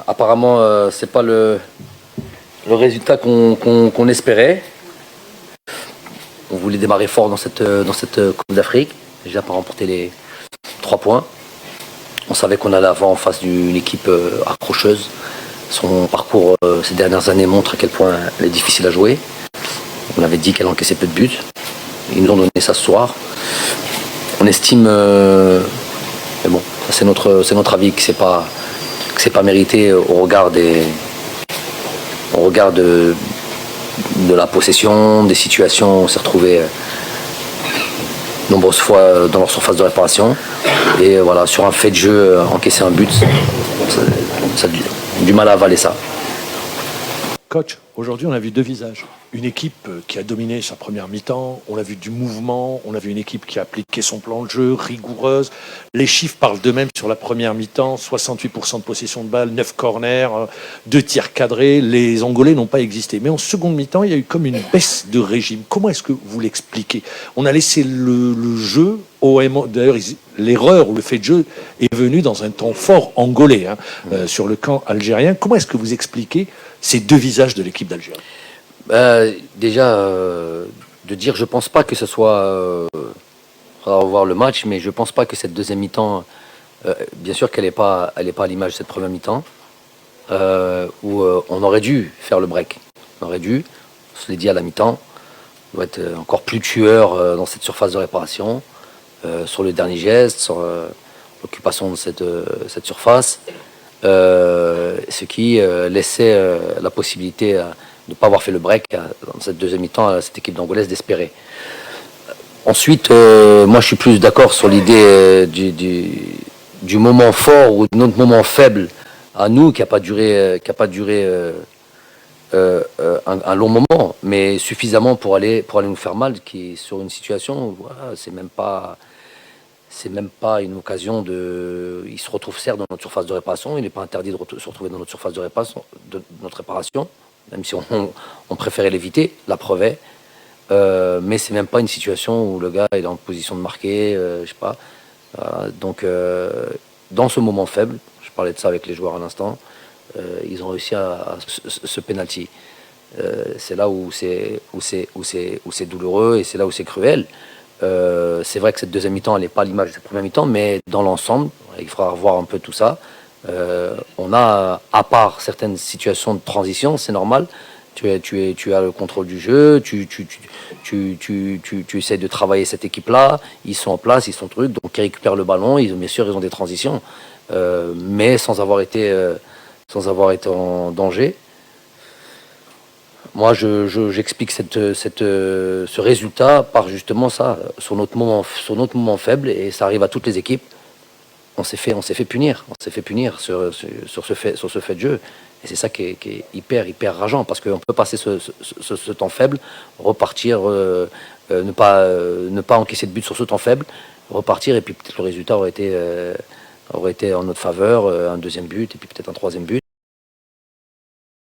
Apparemment, c'est pas le résultat qu'on espérait. On voulait démarrer fort dans cette Coupe d'Afrique, déjà par remporter les 3 points. On savait qu'on allait avoir en face d'une équipe accrocheuse. Son parcours ces dernières années montre à quel point elle est difficile à jouer. On avait dit qu'elle encaissait peu de buts. Ils nous ont donné ça ce soir. On estime, mais bon, c'est notre avis, que c'est pas mérité au regard de la possession, des situations. On s'est retrouvés nombreuses fois dans leur surface de réparation. Et voilà, sur un fait de jeu, encaisser un but, ça a du mal à avaler ça. Coach, aujourd'hui on a vu deux visages. Une équipe qui a dominé sa première mi-temps, on a vu du mouvement, on a vu une équipe qui a appliqué son plan de jeu, rigoureuse. Les chiffres parlent d'eux-mêmes sur la première mi-temps, 68% de possession de balle, 9 corners, 2 tirs cadrés. Les Angolais n'ont pas existé. Mais en seconde mi-temps, il y a eu comme une baisse de régime. Comment est-ce que vous l'expliquez? On a laissé le jeu d'ailleurs, l'erreur ou le fait de jeu est venu dans un temps fort angolais sur le camp algérien. Comment est-ce que vous expliquez ces deux visages de l'équipe d'Algérie? Déjà, de dire, je pense pas que ce soit... faudra revoir le match, mais je pense pas que cette deuxième mi-temps, bien sûr qu'elle n'est pas à l'image de cette première mi-temps, où on aurait dû faire le break. On aurait dû, on se l'est dit à la mi-temps, on doit être encore plus tueur dans cette surface de réparation, sur le dernier geste, sur l'occupation de cette surface, ce qui laissait la possibilité de ne pas avoir fait le break dans cette deuxième mi-temps à cette équipe d'Angolaise d'espérer. Ensuite, moi je suis plus d'accord sur l'idée du moment fort ou de notre moment faible à nous, qui n'a pas duré, un long moment, mais suffisamment pour aller nous faire mal, qui est sur une situation où voilà, c'est même pas une occasion de... Il se retrouve certes dans notre surface de réparation, il n'est pas interdit de se retrouver dans notre surface de réparation, même si on préférait l'éviter, la preuve est. Mais c'est même pas une situation où le gars est en position de marquer, je sais pas. Donc, dans ce moment faible, je parlais de ça avec les joueurs à l'instant, ils ont réussi à ce penalty. C'est là où c'est douloureux et c'est là où c'est cruel. C'est vrai que cette deuxième mi-temps, elle n'est pas à l'image de cette première mi-temps, mais dans l'ensemble, il faudra revoir un peu tout ça. On a, à part certaines situations de transition, c'est normal. Tu as le contrôle du jeu, tu essaies de travailler cette équipe-là, ils sont en place, ils sont trucs, donc ils récupèrent le ballon, bien sûr ils ont des transitions, mais sans avoir été en danger. Moi, j'explique ce résultat par justement ça, sur notre moment faible, et ça arrive à toutes les équipes. On s'est fait punir sur ce fait de jeu. Et c'est ça qui est hyper rageant, parce qu'on peut passer ce temps faible, repartir, ne pas encaisser de but sur ce temps faible, repartir, et puis peut-être le résultat aurait été en notre faveur, un deuxième but, et puis peut-être un troisième but.